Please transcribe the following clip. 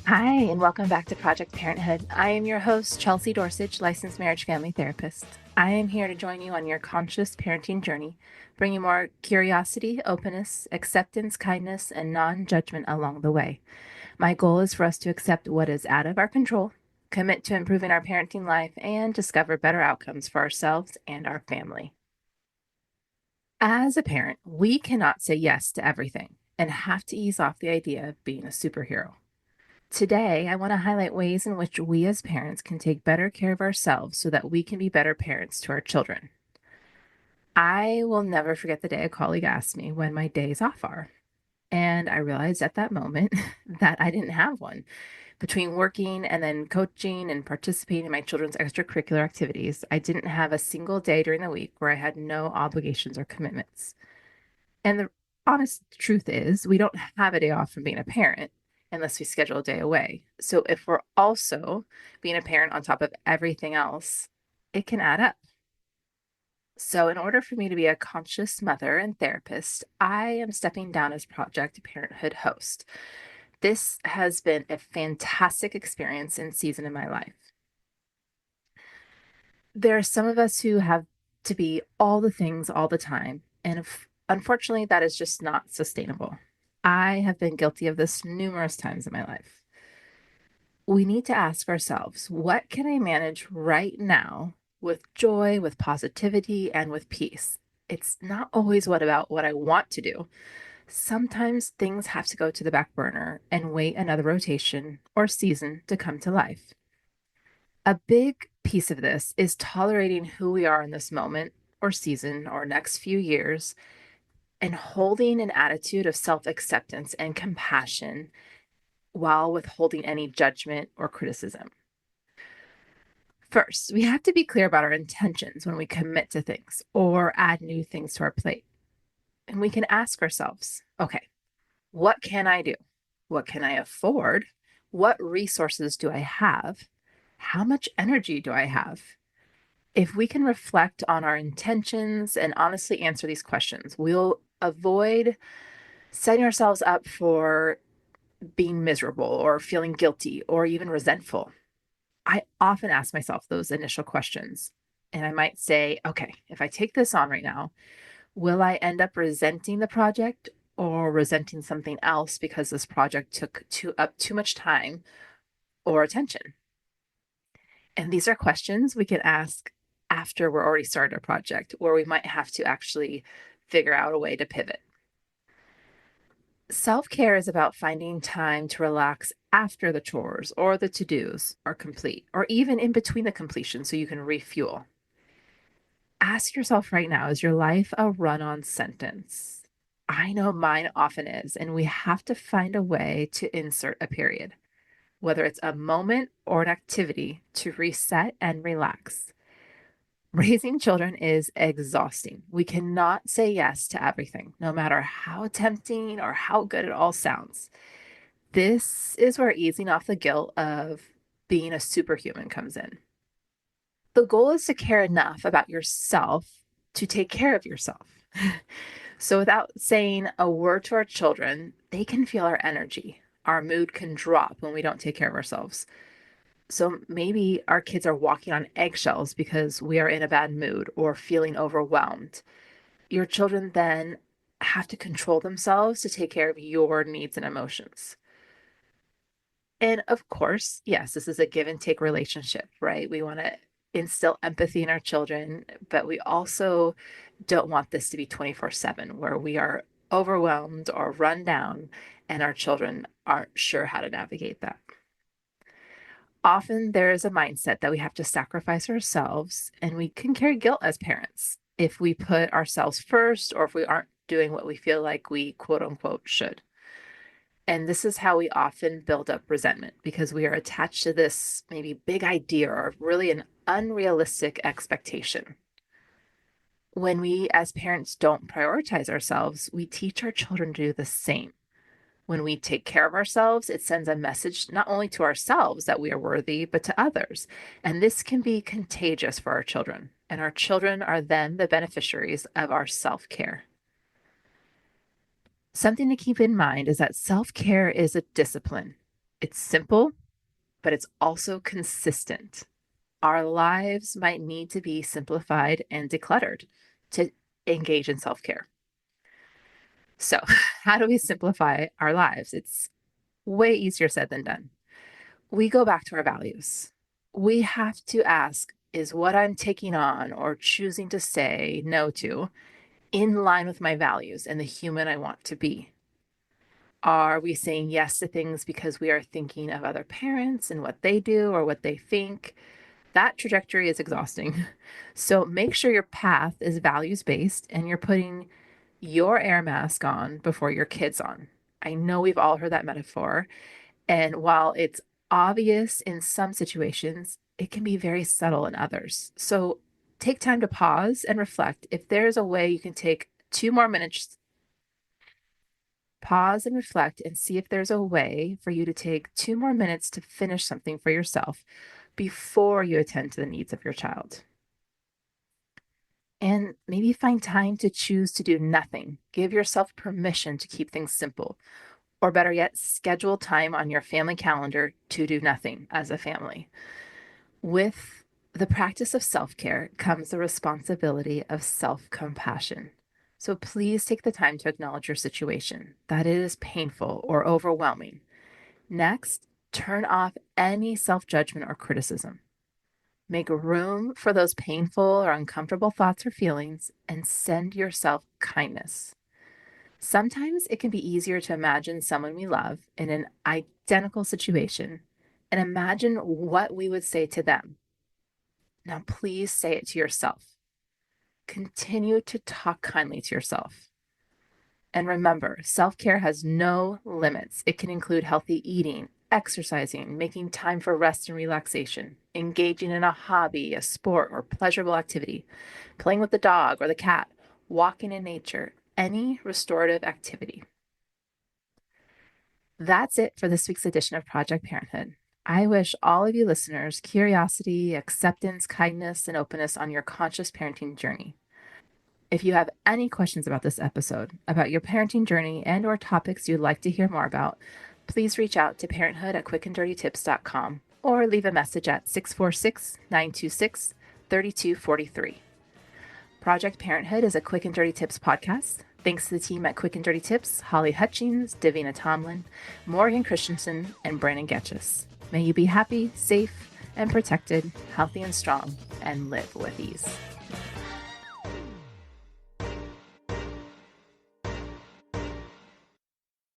Hi, and welcome back to Project Parenthood. I am your host, Chelsea Dorsage, licensed marriage family therapist. I am here to join you on your conscious parenting journey, bringing more curiosity, openness, acceptance, kindness, and non judgment along the way. My goal is for us to accept what is out of our control, commit to improving our parenting life, and discover better outcomes for ourselves and our family. As a parent, we cannot say yes to everything and have to ease off the idea of being a superhero. Today, I want to highlight ways in which we as parents can take better care of ourselves so that we can be better parents to our children. I will never forget the day a colleague asked me when my days off are. And I realized at that moment that I didn't have one. Between working and then coaching and participating in my children's extracurricular activities, I didn't have a single day during the week where I had no obligations or commitments. And the honest truth is, we don't have a day off from being a parent unless we schedule a day away. So if we're also being a parent on top of everything else, it can add up. So, in order for me to be a conscious mother and therapist, I am stepping down as Project Parenthood host. This has been a fantastic experience and season in my life. There are some of us who have to be all the things all the time, and unfortunately, that is just not sustainable. I have been guilty of this numerous times in my life. We need to ask ourselves, what can I manage right now with joy, with positivity, and with peace? It's not always what I want to do. Sometimes things have to go to the back burner and wait another rotation or season to come to life. A big piece of this is tolerating who we are in this moment or season or next few years and holding an attitude of self acceptance and compassion while withholding any judgment or criticism. First, we have to be clear about our intentions when we commit to things or add new things to our plate. And we can ask ourselves, okay, what can I do? What can I afford? What resources do I have? How much energy do I have? If we can reflect on our intentions and honestly answer these questions, we'll avoid setting ourselves up for being miserable or feeling guilty or even resentful. I often ask myself those initial questions. And I might say, okay, if I take this on right now, will I end up resenting the project or resenting something else because this project took up too much time or attention? And these are questions we can ask after we're already started a project, or we might have to actually figure out a way to pivot. Self care is about finding time to relax after the chores or the to dos are complete, or even in between the completion so you can refuel. Ask yourself right now, is your life a run on sentence? I know mine often is, and we have to find a way to insert a period, whether it's a moment or an activity to reset and relax. Raising children is exhausting. We cannot say yes to everything, no matter how tempting or how good it all sounds. This is where easing off the guilt of being a superhuman comes in. The goal is to care enough about yourself to take care of yourself. So, without saying a word to our children, they can feel our energy. Our mood can drop when we don't take care of ourselves. So maybe our kids are walking on eggshells because we are in a bad mood or feeling overwhelmed. Your children then have to control themselves to take care of your needs and emotions. And of course, yes, this is a give and take relationship, right? We want to instill empathy in our children, but we also don't want this to be 24/7 where we are overwhelmed or run down and our children aren't sure how to navigate that. Often there is a mindset that we have to sacrifice ourselves, and we can carry guilt as parents if we put ourselves first or if we aren't doing what we feel like we quote unquote should. And this is how we often build up resentment because we are attached to this maybe big idea or really an unrealistic expectation. When we as parents don't prioritize ourselves, we teach our children to do the same. When we take care of ourselves, it sends a message not only to ourselves that we are worthy, but to others. And this can be contagious for our children. And our children are then the beneficiaries of our self care. Something to keep in mind is that self care is a discipline. It's simple, but it's also consistent. Our lives might need to be simplified and decluttered to engage in self care. So, how do we simplify our lives? It's way easier said than done. We go back to our values. We have to ask, is what I'm taking on or choosing to say no to in line with my values and the human I want to be? Are we saying yes to things because we are thinking of other parents and what they do or what they think? That trajectory is exhausting. So make sure your path is values based and you're putting your air mask on before your kids on. I know we've all heard that metaphor. And while it's obvious in some situations, it can be very subtle in others. So take time to pause and reflect. If there's a way you can take 2 more minutes, pause and reflect and see if there's a way for you to take 2 more minutes to finish something for yourself before you attend to the needs of your child. And maybe find time to choose to do nothing. Give yourself permission to keep things simple. Or better yet, schedule time on your family calendar to do nothing as a family. With the practice of self care comes the responsibility of self compassion. So please take the time to acknowledge your situation, that it is painful or overwhelming. Next, turn off any self judgment or criticism. Make room for those painful or uncomfortable thoughts or feelings and send yourself kindness. Sometimes it can be easier to imagine someone we love in an identical situation and imagine what we would say to them. Now, please say it to yourself. Continue to talk kindly to yourself. And remember, self care has no limits. It can include healthy eating, exercising, making time for rest and relaxation, engaging in a hobby, a sport, or pleasurable activity, playing with the dog or the cat, walking in nature, any restorative activity. That's it for this week's edition of Project Parenthood. I wish all of you listeners curiosity, acceptance, kindness, and openness on your conscious parenting journey. If you have any questions about this episode, about your parenting journey, and or topics you'd like to hear more about, please reach out to parenthood@quickanddirtytips.com or leave a message at 646-926-3243. Project Parenthood is a Quick and Dirty Tips podcast. Thanks to the team at Quick and Dirty Tips, Holly Hutchings, Davina Tomlin, Morgan Christensen, and Brandon Getchus. May you be happy, safe, and protected, healthy and strong, and live with ease.